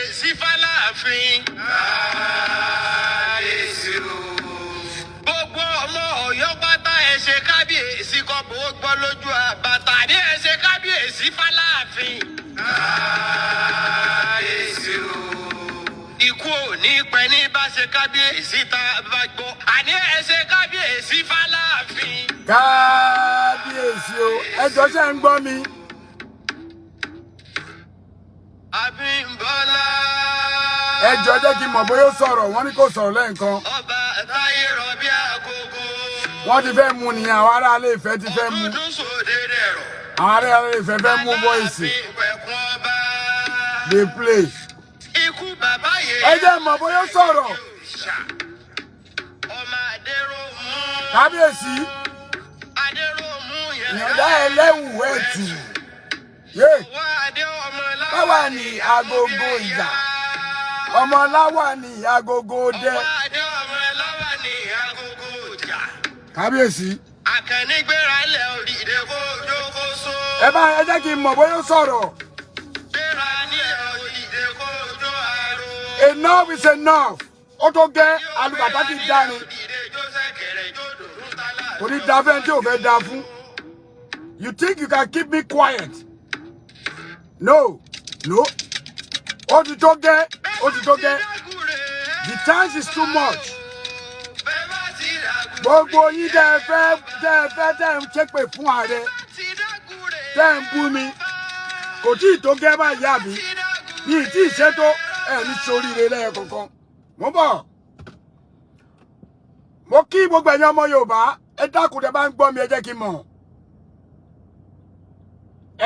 kábíyèsí fáláàfin. Kábíyèsí o. Gbogbo ọmọ Ọ̀yọ́ pátá ẹ ṣe kábíyèsí kọ́bọ̀ ó gbọ́ lójú àbàtà ní ẹ ṣe kábíyèsí fáláàfin. Kábíyèsí o. Ikú ò ní pẹ́ ní bá ṣe kábíyèsí tá a bá gbọ́. Àní ẹ ṣe kábíyèsí fáláàfin. Kábíyèsí o, ẹjọ́ ṣe ń gbọ́ mi. Abímbọ́lá. Ẹjọ́ jẹ́ kí n mọ̀ bóyá ó sọ̀rọ̀, wọ́n ní kò sọ̀rọ̀ lẹ́ẹ̀kan. Ọba táyé rọ̀bí àgógó. Wọ́n ti fẹ́ mú nìyẹn, àwọn ará Ilé Ifẹ̀ ti fẹ́ mú. Ọdún sòdè dẹ̀rọ̀. Àwọn ará Ilé Ifẹ̀ fẹ́ mú bọ́ìsì. Ìpẹ̀kun ọba. Dey play. Ikú bàbá yẹn. Ẹ jẹ́ mọ̀ bóyá ó sọ̀rọ̀. Ọmọ Adéròmú. Kábíyèsí. Adéròmú yẹn. Ìyọ̀dá ẹlẹ́wù ẹ̀tù. Yé. Báwa ni agogo ìjà. Ọmọ láwa ni agogo dẹ. Kábíyèsí. Àkànní gbéra lẹ̀ òdìdè kó jókòó só. Ẹ jẹ́ kí n mọ̀ bóyá ó sọ̀rọ̀. Gbéra ní òdìdè kó jó àrò. Enough is enough. Ó tó gẹ́ alùpàtà ti dání. Kò ní da fẹ́ tí ò fẹ́ da fún. You think you can keep me quiet? No. No. Ó ti tó gẹ́. Ó ti tó gẹ́. The chance is too much. Gbogbo yín tẹ́ ẹ ń ṣépè fún ààrẹ. Tẹ́ ẹ ń bú mi. Kò tí ì tó gẹ́ báyìí àbí. Yìí tí ì ṣètò ẹ̀ ní soríire lẹ́ẹ̀kọ̀ọ̀kan. Mo bọ̀. Mo kí gbogbo ẹ̀yin ọmọ Yorùbá. Ẹ dákun tẹ́ bá ń gbọ́ mi ẹ jẹ́ kí n mọ̀.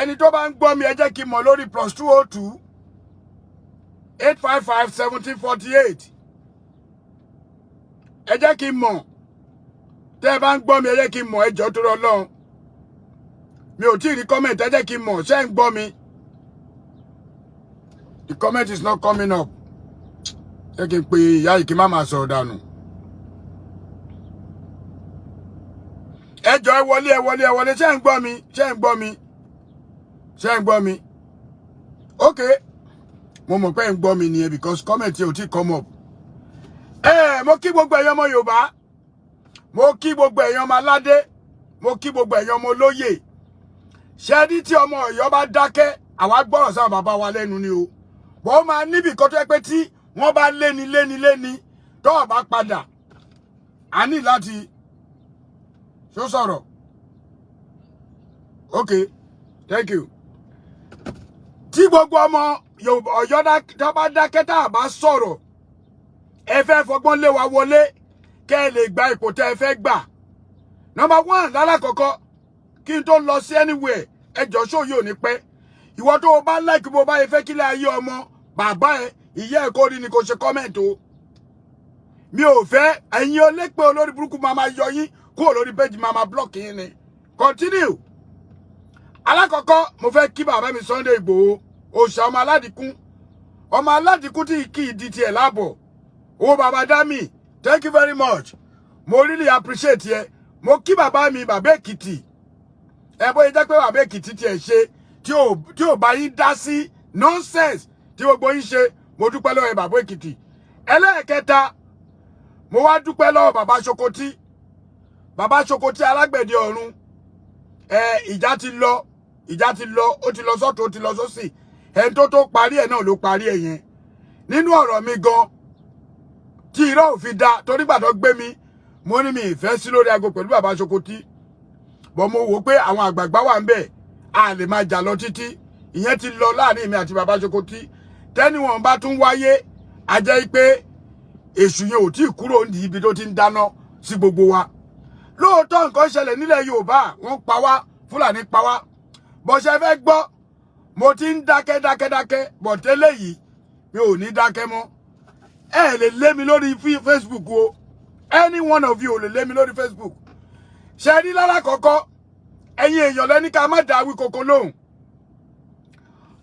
Ẹni tó bá ń gbọ́ mi ẹ jẹ́ kí n mọ̀ lórí +202 855 1748. Ẹ jẹ́ kí n mọ̀. Tẹ́ ẹ bá ń gbọ́ mi ẹ jẹ́ kí n mọ̀, ẹ jọ̀ọ́ torí Ọlọ́run. Mi ò tí ì rí comment, ẹ jẹ́ kí n mọ̀. Ṣé ń gbọ́ mi? The comment is not coming up. Jẹ́ kí n pe ìyá yìí kí n má máa sọ̀rọ̀ dànù. Ẹ jọ̀ọ́ ẹ wọlé. Ṣé ń gbọ́ mi? Ṣé ń gbọ́ mi? Ṣé ń gbọ́ mi? Okay. Mo mọ̀ pé ẹ ń gbọ́ mi nìyẹn because comment yẹn ò tí come up. Mo kí gbogbo ẹ̀yin ọmọ Yorùbá. Mo kí gbogbo ẹ̀yin ọmọ aládé. Mo kí gbogbo ẹ̀yin ọmọ olóyè. Ṣé ní tí ọmọ Ọ̀yọ́ bá dákẹ́, àwa gbọ́rọ̀ sáwọn bàbá wa lẹ́nu ni o. Bọ́ máa níbi kan tó yẹ pé tí wọ́n bá léni tó ò bá padà. A ní láti ṣó sọ̀rọ̀. Okay. Thank you. Tí gbogbo ọmọ Ọ̀yọ́ tó bá dákẹ́ tá a bá sọ̀rọ̀, ẹ fẹ́ fọgbọ́n lé wa wọlé kẹ́ ẹ lè gba ipò tẹ́ ẹ fẹ́ gbà. Number 1 lálákọ̀ọ́kọ́ kí n tó lọ sí anywhere ẹjọ́ ṣó yóò ní pẹ́. Ìwọ tó o bá like bó bá yẹ fẹ́ kílẹ̀ ayé ọmọ bàbá ẹ ìyá ẹ kó rí ni kò ṣe comment o. Mi ò fẹ́ ẹ̀yin olépè olórí burúkú máa yọ yín kúrò lórí page máa block yín ni. Continue. Alákọ̀ọ́kọ́ mo fẹ́ kí bàbá mi Sunday Igboho òòṣà ọmọ aládìkún. Ọmọ aládìkún tí kì í di tiẹ̀ láàbọ̀. Owó bàbá Dami, thank you very much. Mo really appreciate ye. Mo kí bàbá mi bàbá Èkìtì. Ẹ bóyá jẹ́ pé bàbá Èkìtì tiẹ̀ ṣe tí ò bá yín dá sí nonsense tí gbogbo yín ṣe. Mo dúpẹ́ lọ́wọ́ bàbá Èkìtì. Ẹlẹ́ẹ̀kẹta, mo wá dúpẹ́ lọ́wọ́ bàbá Sokoti. Bàbá Sokoti alágbẹ̀dẹ ọ̀run. Ìjà ti lọ, ó ti lọ sọ́tún, ó ti lọ sósì. Ẹni tó parí ẹ̀ náà ló parí ẹ̀ yẹn. Nínú ọ̀rọ̀ mi gan, tí irọ́ ò fi da torí gbàdọ̀ gbé mi, mo ní mi ìfẹ́ sí lórí aago pẹ̀lú bàbá Sokoti. Bọ̀ mo wò pé àwọn àgbààgbà wà ń bẹ̀, a lè máa jà lọ títí. Ìyẹn ti lọ láàrin mi àti bàbá Sokoti. Tẹ́ni wọn bá tún wáyé, a jẹ́ pé èṣù yẹn ò tí ì kúrò ní ibi tó ti ń dáná sí gbogbo wa. Lóòótọ́ nǹkan ṣẹlẹ̀ nílẹ̀ Yorùbá, wọ́n pa wá, Fúlàní pa wá. Bó ṣe fẹ́ gbọ́, mo ti ń dákẹ́, bọ̀ tẹ́lẹ̀ yìí, mi ò ní dákẹ́ mọ́. Ẹ lè lé mi lórí Facebook o. Any one of you lè lé mi lórí Facebook. Ṣé rí lálákọ̀ọ́kọ́, ẹ̀yin èèyàn lẹ́ni ká má dá Awíkoko lóhùn.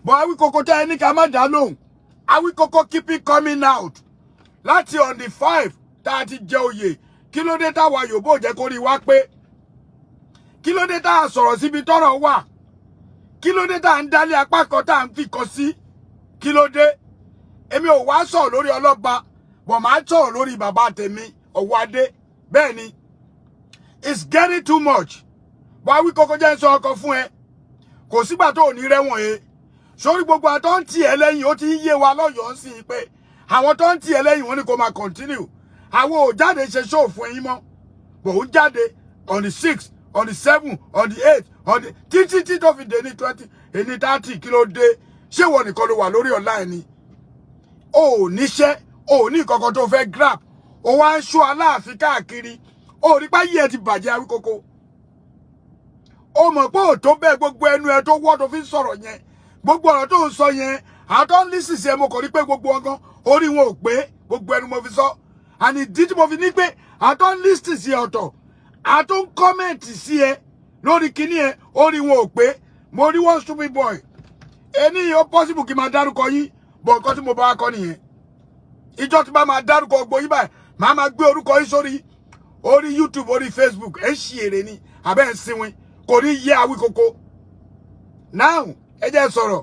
Bọ̀ Awíkoko tẹ́ ẹni ká má dá lóhùn. Awíkoko keep it coming out. Láti on the 5 tá a ti jẹ oyè. Kí ló dé táwa Yorùbá ò jẹ́ kó rí wá pé? Kí ló dé tá a sọ̀rọ̀ síbi tọ́rọ̀ wà? Kí ló dé tá a ń dálé apá kan tá a ń fi kan sí? Kí ló dé? èmi ò wá sọ̀rọ̀ lórí ọlọ́ba bọ̀ máa sọ̀rọ̀ lórí bàbá tèmi Ọwọ́adé bẹ́ẹ̀ ni it's getting too much bọ́ wí kọ́kọ́ jẹ́ sọ ọkọ̀ fún ẹ kò sígbà tó ò ní rẹ́wọ̀n ẹ sórí gbogbo àtọ́ ń tì ẹ́ lẹ́yìn ó ti ń yé wa lọ́yọ̀ọ́ sí i pé àwọn tó ń tì ẹ́ lẹ́yìn wọn ni kò máa continue àwọn ò jáde ṣe show fún ẹ̀yin mọ́ bò ó jáde on the 6th on the 7th on the 8th on the títí tó fi dé ní 20 ní 30 kí ló dé ṣé wọ́n nìkan ló wà lórí online ni o ò níṣẹ́ o ò ní ìkọ̀kọ̀ tó fẹ́ grab o wá ń ṣó Aláàfin káàkiri o ò rí pé ayé ẹ ti bàjẹ́ Awíkókó o mọ̀ pé ò tó bẹ́ẹ̀ gbogbo ẹnu ẹ tó wọ́ tó fi ń sọ̀rọ̀ yẹn gbogbo ọ̀rọ̀ tó ń sọ yẹn àtọ́ ń lísì sí ẹ mo kàn rí pé gbogbo ọgán orí wọn ò pé gbogbo ẹnu mo fi sọ àní ìdí tí mo fi ní pé àtọ́ ń lísì sí ẹ ọ̀tọ̀ àtọ́ ń kọ́mẹ̀ntì sí ẹ lórí kíní ẹ orí wọn ò pé mo rí one stupid boy ẹni ó possible kí n máa dárúkọ yín bọ̀ nǹkan tí mo bá wá kọ́ nìyẹn ìjọ tí bá máa dárúkọ gbogbo yín báyìí máa máa gbé orúkọ yín sórí orí YouTube orí Facebook ẹ ń ṣe èrè ni àbẹ́ ń sinwin kò ní yé Awíkókó now ẹ jẹ́ sọ̀rọ̀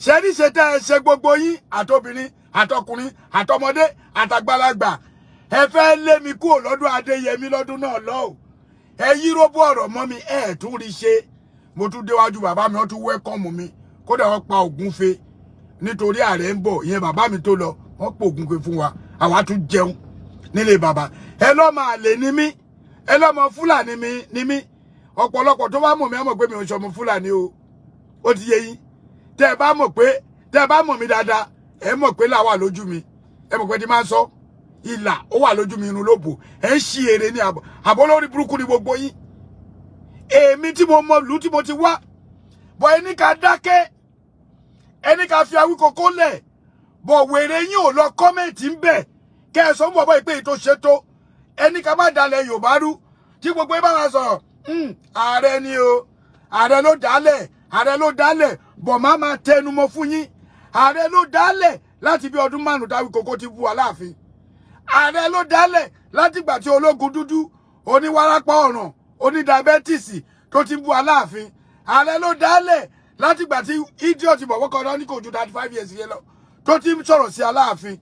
ṣe ní ṣe tẹ́ ẹ ṣe gbogbo yín àtobìnrin àtọkùnrin àtọmọdé àtàgbàlagbà ẹ fẹ́ lé mi kúrò lọ́dún Adéyẹmí lọ́dún náà lọ́wọ́ ẹ yí róbó ọ̀rọ̀ mọ́ mi ẹ tún rí ṣe mo tún déwájú bàbá mi wọ́n tún wẹ́kọ̀mù mi kódà wọ́n pa ògúnfe nítorí ààrẹ ń bọ̀ ìyẹn bàbá mi tó lọ wọ́n pò ògúnfe fún wa àwa tún jẹun nílé bàbá ẹ lọ́mọ àlè ni mí ẹ lọ́mọ Fúlàní ni mí ọ̀pọ̀lọpọ̀ tó bá mọ̀ mí á mọ̀ pé mi ò ṣọmọ Fúlàní o ó ti yé yín tẹ́ ẹ bá mọ̀ mí dáadáa ẹ mọ̀ pé là wà lójú mi ẹ mọ̀ pé tí máa ń sọ ìlà ó wà lójú mi irun lóbò ẹ ń ṣí èrè ní àbọ̀ lórí burúkú ni gbogbo yín èmi tí mo mọ lù tí mo ti wá bọ̀ ẹni ká dákẹ́ ẹni ká fi Awíkókó lẹ̀ bọ̀ wèrè yín ò lọ kọ́mẹ̀ntì ń bẹ̀ kẹ́ ẹ sọ ń bọ̀bọ̀ ìpè tó ṣe tó ẹni ká má dalẹ̀ Yorùbá rú tí gbogbo yín bá máa sọ̀rọ̀ ààrẹ ni o ààrẹ ló dálẹ̀ bọ̀ má máa tẹnumọ́ fún yín ààrẹ ló dálẹ̀ láti bí ọdún 5 tí Awíkókó ti bú Aláàfin ààrẹ ló dálẹ̀ láti ìgbà tí ológun dúdú oníwárápá ọ̀ràn onídàbẹ́tìsì tó ti bú Aláàfin ààrẹ ló dálẹ̀ láti ìgbà tí idiot bọ̀wọ́ kan náà ní kò ju 35 years yẹn lọ tó ti ń sọ̀rọ̀ sí Aláàfin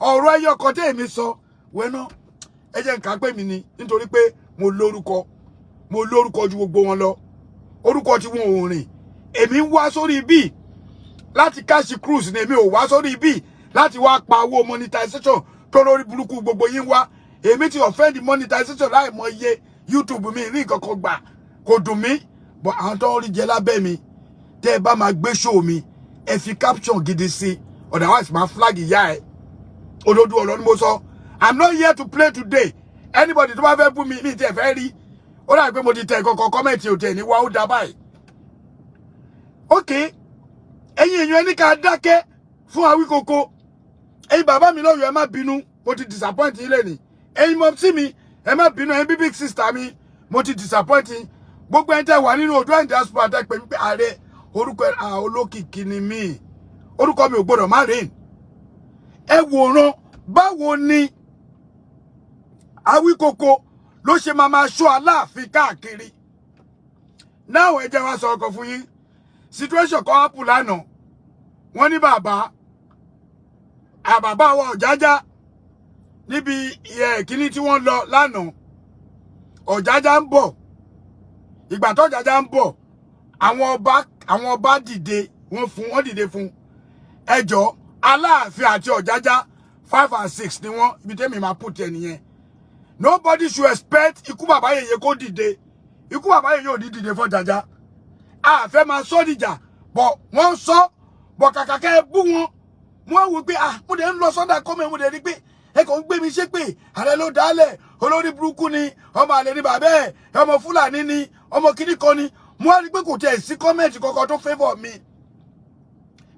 ọ̀rọ̀ ẹyọ kan tí èmi sọ wẹ́nà ẹ jẹ́ nǹkan pé mi ni nítorí pé mo lórúkọ ju gbogbo wọn lọ orúkọ tí wọn ò rìn èmi ń wá sórí bíi láti cash cruise ni èmi ò wá sórí bíi láti wá pa owó monetization tó lórí burúkú gbogbo yín wá èmi ti offend monetization láì mọ iye YouTube mi rí nǹkan kan gbà kò dùn mí but àwọn tó ń rí jẹ lábẹ́ mi tẹ́ ẹ bá máa gbé show mi ẹ fi caption gidi sí otherwise máa flag ìyá ẹ olódù ọ̀rọ̀ ni mo sọ I'm not here to play today anybody tó bá fẹ́ bú mi ní tẹ́ fẹ́ rí ó dàbí pé mo ti tẹ kọ̀ọ̀kan kọ́mẹ̀ntì ò tẹ̀ ní wá ó dá báyìí ok ẹ̀yin èèyàn ẹni ká dákẹ́ fún Awíkókó ẹ̀yin bàbá mi lọ́yọ̀ ẹ má bínú mo ti disappoint yín lẹ́nìí ẹ̀yin mọ̀ sí mi ẹ má bínú ẹ̀yin big sister mi mo ti disappoint yín gbogbo ẹni tẹ́ wà nínú Oòduà diaspora tẹ́ pè mí pé ààrẹ orúkọ olókìkí ni mí orúkọ mi ò gbọdọ̀ má rìn ẹ wòran báwo ni Awíkókó ló ṣe máa ṣọ́ Aláàfin káàkiri náà ẹ jẹ́ wá sọ ọkọ̀ fún yín situation kan happen lánàá wọ́n ní bàbá wa Ọ̀jájá níbi kíní tí wọ́n lọ lánàá Ọ̀jájá ń bọ̀ ìgbà tó Ọ̀jájá ń bọ̀ àwọn ọba dìde wọ́n dìde fún ẹjọ́ Aláàfin àti Ọ̀jájá 5 and 6 ni wọ́n ibi tẹ́mi máa put ẹ nìyẹn nobody should expect ikú bàbá yèyé kó dìde ikú bàbá yèyé ò ní dìde fún Ọ̀jájá a fẹ́ máa sọ dìjà bọ̀ wọ́n sọ bọ̀ kàkà kẹ́ ẹ bú wọn wọ́n wò pé mo dẹ̀ ń lọ sọ́dà kọ́mẹ̀ mo dẹ̀ rí pé ẹ kàn ń gbé mi ṣe pé ààrẹ ló dálẹ̀ olórí burúkú ni ọmọ àlè ní bàbá ẹ̀ ọmọ Fúlàní ni ọmọ kìíní kan ni mo wá rí pé kò tiẹ̀ sí kọ́mẹ̀ntì kankan tó favour mi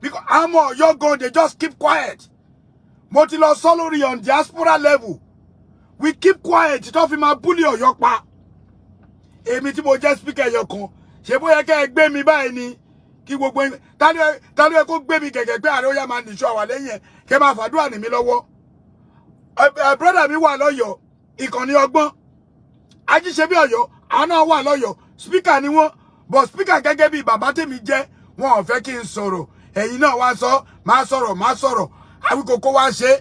because àmọ́ Ọ̀yọ́ gan they just keep quiet mo ti lọ sọ lórí on diaspora level we keep quiet tó fi máa búlì Ọ̀yọ́ pa èmi tí mo jẹ́ speaker ẹ̀yọ̀ kan ṣe bóyá kẹ́ ẹ gbé mi báyìí ni kí gbogbo tálú ẹ kó gbé mi kẹ̀kẹ́ pé ààrẹ ó yá máa nìṣó àwà lẹ́yìn ẹ̀ kẹ́ máa fàdúrà ní mi lọ́wọ́ brother mi wà lọ́yọ̀ọ́ ìkànnì ọgbọ́n Ajíṣebí Ọ̀yọ́ àwọn náà wà lọ́yọ̀ọ́ speaker ni wọ́n but speaker gẹ́gẹ́ bí bàbá tèmi jẹ́ wọn ò fẹ́ kí n sọ̀rọ̀ ẹ̀yin náà wá sọ máa sọ̀rọ̀ Awíkókó wá ṣe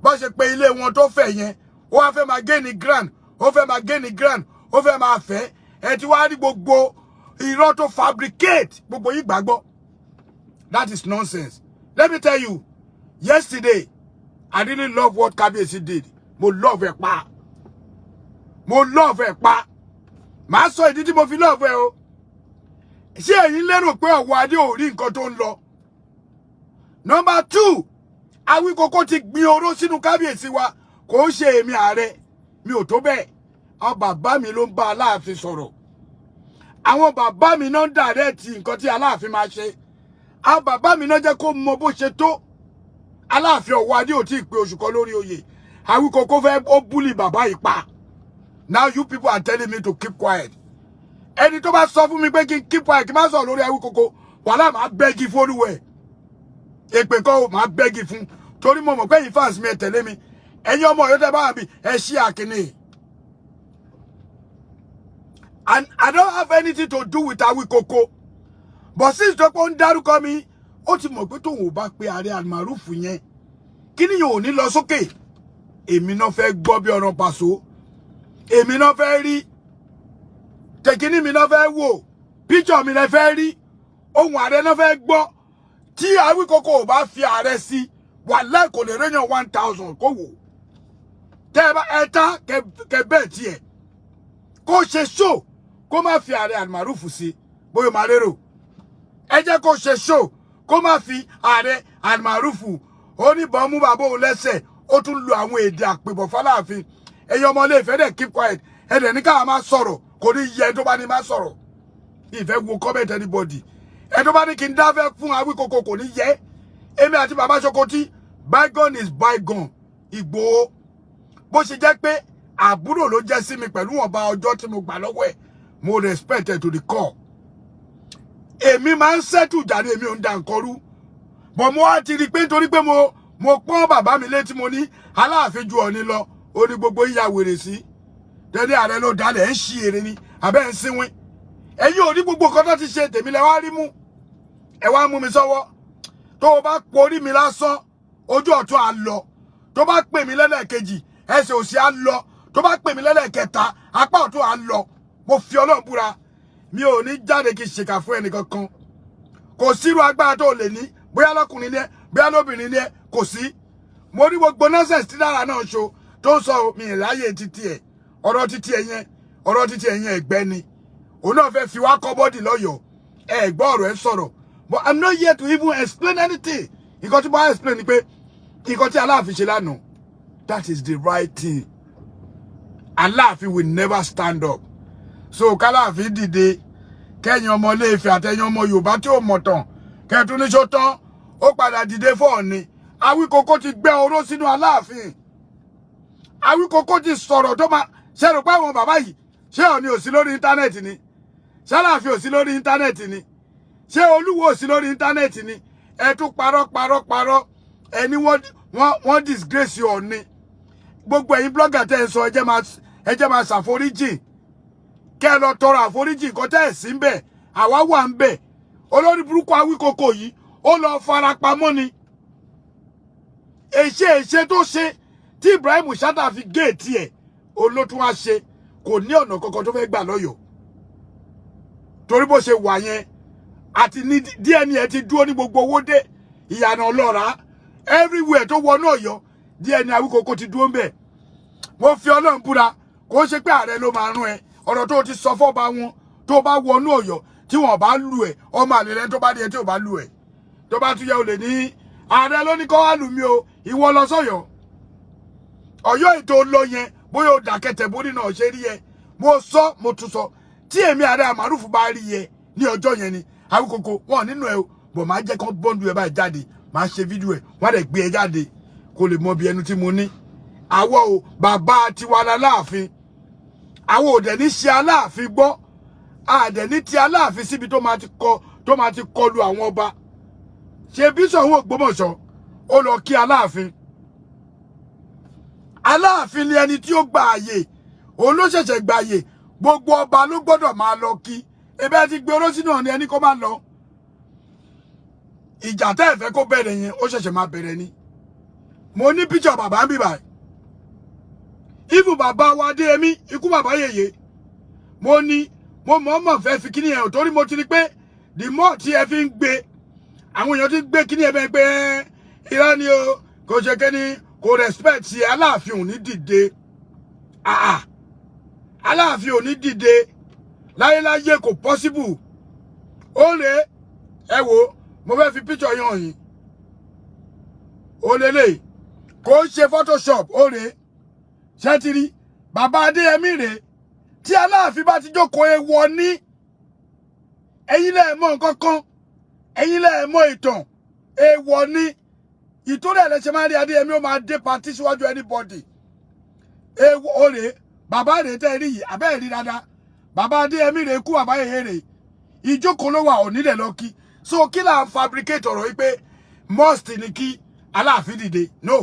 bó ṣe pé ilé wọn tó fẹ́ yẹn ó wá fẹ́ máa gé ní grand ó fẹ́ máa gé ní grand ó fẹ́ máa fẹ́ ẹ ti wá rí gbogbo irọ́ tó fabricate gbogbo yìí gbàgbọ́. That is nonsense. Let me tell you, yesterday I really love what Kábíyèsí did. Mo love ẹ̀ pa. Mo love ẹ̀ pa. Màá sọ ìdí tí mo fi love ẹ̀ o. Ṣé ẹ̀yin lérò pé ọ̀wọ́ adé ò rí nǹkan tó ń lọ? Number 2, Awíkókó ti gbin oró sínú Kábíyèsí wa. Kò ń ṣe èmi ààrẹ. Mi ò tó bẹ́ẹ̀. Àwọn bàbá mi ló ń bá Aláàfin sọ̀rọ̀. Àwọn bàbá mi náà direct nǹkan tí Aláàfin máa ṣe. Àwọn bàbá mi náà jẹ́ kó mọ bó ṣe tó. Aláàfin ọ̀wọ́ adé ò tí ì pé oṣù kan lórí oyè. Awíkókó fẹ́ ó búlì bàbá yìí pa. Now you people are telling me to keep quiet. Ẹni tó bá sọ fún mi pé kí n keep quiet kí n má sọ lórí Awíkókó wàhálà máa bẹ́gi fólúwẹ̀. Èpè kan ò máa bẹ́gi fún. Torí mo mọ̀ pé yìí fans mi ẹ tẹ̀lé mi. Ẹ̀yin ọmọ Ọ̀yọ́ tẹ́ bá wà bí ẹ ṣí àkíní. And I don't have anything to do with Awíkókó. But since tó pé ó ń dárúkọ mi, ó ti mọ̀ pé tóun ò bá pe Ààrẹ Almaroof yẹn. Kí ni yóò ní lọ sókè? Èmi náà fẹ́ gbọ́ bí ọ̀rọ̀ Paso. Èmi náà fẹ́ rí. Tẹ̀kíní mi náà fẹ́ wò. Picture mi náà fẹ́ rí. Ohun ààrẹ náà fẹ́ gbọ́. Tí Awíkókó ò bá fi ààrẹ sí, wàláhì kò lè réyàn 1000 kó wò. Tẹ́ bá ẹ̀ta kẹ bẹ́ẹ̀ tiẹ̀. Kó ṣe show kó má fi Ààrẹ Almaroof sí. Bóyá máa lérò. Ẹ jẹ́ kó ṣe show kó má fi Ààrẹ Almaroof. Ó ní bọ́n mú bàbá òun lẹ́sẹ̀. Ó tún lu àwọn èdè àpèbọ̀ f'Aláàfin. Ẹ̀yin ọmọ ilé Ifẹ̀ dẹ̀ keep quiet. Ẹ dẹ̀ ní ká máa sọ̀rọ̀. Kò ní yẹ tó bá ní máa sọ̀rọ̀. Ìfẹ́ wo comment anybody. Ẹ tó bá ní kí n dáfẹ́ fún Awíkókó kò ní yẹ. Èmi àti bàbá Sokoti, bygone is bygone. Ìgbòho. Bó ṣe jẹ́ pé àbúrò ló jẹ́ sí mi pẹ̀lú ọba ọjọ́ tí mo gbà lọ́wọ́ ẹ̀. Mo respect ẹ̀ to the core. Èmi máa ń settle jàre èmi ò ń da nǹkan rú. But mo wá ti rí pé nítorí pé mo pọ́n bàbá mi létí mo ní Aláàfin ju Ọ̀ọ̀ni lọ. Ó ní gbogbo ìyá wèrè sí. Tẹ́lẹ̀ ààrẹ ló dalẹ̀ ń ṣí èrè ni. Àbẹ́ ń sínwín. Ẹ̀yin ò ní gbogbo nǹkan tó ti ṣe tèmi lẹ wá rí mú. Ẹ wá mú mi sọ́wọ́. Tó o bá porí mi lásán, ojú ọ̀tún á lọ. Tó bá pè mí lẹ́lẹ́kejì, ẹsẹ̀ òsì á lọ. Tó bá pè mí lẹ́lẹ́kẹta, apá ọ̀tún á lọ. Mo fi Ọlọ́run búra. Mi ò ní jáde kí ṣèkà fún ẹnì kankan. Kò sírú agbára tó lè ní. Bóyá lọ́kùnrin ni ẹ, bóyá lóbìnrin ni ẹ, kò sí. Mo ní gbogbo nonsense tí dára náà ṣo tó ń sọ mi ìráyè títí ẹ̀. Ọ̀rọ̀ títí ẹ̀ yẹn ẹ̀gbẹ́ ni. Òun náà fẹ́ fi wá kọ́ bọ́dì lọ́yọ̀ọ́. Ẹ gbọ́ ọ̀rọ̀ ẹ sọ̀rọ̀. But I'm not here to even explain anything. Nǹkan tí mo bá explain ni pé nǹkan tí Aláàfin ṣe lánàá. That is the right thing. Aláàfin will never stand up. So k'Aláàfin dìde. Kẹ́yin ọmọ Ilé Ifẹ̀ àtẹ̀yin ọmọ Yorùbá tí ò mọ̀ tán. Kẹ́tún ní ṣó tán. Ó padà dìde fún Ọ̀ọ̀ni. Awíkókó ti gbẹ́ oró sínú Aláàfin. Awíkókó ti sọ̀rọ̀ tó máa ṣe rò pé àwọn bàbá yìí ṣé Ọ̀ọ̀ni ò sí lórí íńtánẹ́ẹ̀tì ni? Ṣé Aláàfin ò sí lórí íńtánẹ́ẹ̀tì ni? Ṣé Olúwo ò sí lórí íńtánẹ́ẹ̀tì ni? Ẹ tún parọ́. Ẹni wọ́n disgrace Ọ̀ọ̀ni. Gbogbo ẹ̀yin blogger tẹ́ ẹ sọ ẹ jẹ́ máa ṣàforíjì. Kẹ́ ẹ lọ tọrọ àforíjì nǹkan tẹ́ ẹ̀ sí ń bẹ̀. Àwa wà ń bẹ̀. Olórí burúkú Awíkókó yìí ó lọ farapamọ́ ni. Èṣe tó ṣe tí Ibrahim Chatta fi géètì ẹ̀ olótún wá ṣe kò ní ọ̀nà kankan tó fẹ́ gbà lọ́yọ̀ọ́. Torí bó ṣe wà yẹn àti ní DNA ti dúró ní gbogbo owó dé ìyànà ọlọ́ra everywhere tó wọnú Ọ̀yọ́ DNA Awíkókó ti dúró ń bẹ̀. Mo fi Ọlọ́run búra kò ṣe pé ààrẹ ló máa rún ẹ ọ̀rọ̀ tó ti sọ fọ́ba wọn tó bá wọnú Ọ̀yọ́ tí wọ́n bá lù ẹ̀ ọmọ àlè rẹ tó bá di ẹ tí ò bá lù ẹ̀ tó bá tún yẹ ò lè ní ààrẹ ló ní kó wá lù mí o ìwọ lọ sọ́yọ́ Ọ̀yọ́ ètò lọ yẹn bóyá ó dàkẹ́tẹ̀ bórí náà ṣe rí ẹ mo tún sọ tí èmi Ààrẹ Almaroof bá rí ẹ ní ọjọ́ yẹn ni Awíkókó wọn nínú ẹ o bọ̀ máa jẹ́ kán bọ́ǹdù ẹ báyìí jáde máa ṣe fídíò ẹ wọ́n á dẹ̀ gbé ẹ jáde kó lè mọ bí ẹnu tí mo ní. Àwọ̀ o bàbá tiwa l'Aláàfin àwọn ò dẹ̀ ní ṣe Aláàfin gbọ́ àdẹ̀ ní ti Aláàfin síbi tó máa ti kọlu àwọn ọba ṣe bí Ṣọ̀ún Ògbómọ̀ṣọ́ ó lọ kí Aláàfin. Aláàfin ni ẹni tí ó gba àyè òun ló ṣẹ̀ṣẹ̀ gba àyè gbogbo ọba ló gbọ́dọ̀ máa lọ kí ebe ti gbé oró sínú Ọ̀ọ̀ni ẹni kó máa lọ. Ìjà tẹ́ ẹ fẹ́ kó bẹ̀rẹ̀ yẹn ó ṣẹ̀ṣẹ̀ máa bẹ̀rẹ̀ ni mo ní picture bàbá ń bí báyìí even bàbá wa Adéyẹmí ikú bàbá yèyé mo ní mo mọ̀ọ́mọ̀ fẹ́ fi kíní yẹn torí mo ti rí pé the more tí ẹ fi ń gbé àwọn èèyàn ti gbé kíní ẹ bẹ́ẹ̀ pé irọ́ ni o kò ṣe kéní kò respect ẹ Aláàfin ò ní dìde Aláàfin ò ní dìde láyéláyé kò possible ó lè ẹ wo mo fẹ́ fi picture yẹn hàn yín ó lélẹ̀ kò ṣe photoshop ó lè ṣe ti rí bàbá Adéyẹmí rèé tí Aláàfin bá ti jókòó ewọ ní ẹ̀yin lẹ mọ̀ nǹkan kan ẹ̀yin lẹ mọ̀ ìtàn ewọ ní ìtòrè ẹlẹsẹ máa rí Adéyẹmí ó máa dé party síwájú anybody ewọ òrè bàbá rèé tẹ́ rí yìí abẹ́ rí dáadáa bàbá Adéyẹmí rèé kú bàbá yèyé rèé ìjókòó ló wà onílẹ̀ lọ kí so kí là ń fabricate ọ̀rọ̀ yìí pé must ní kí Aláàfin dìde no.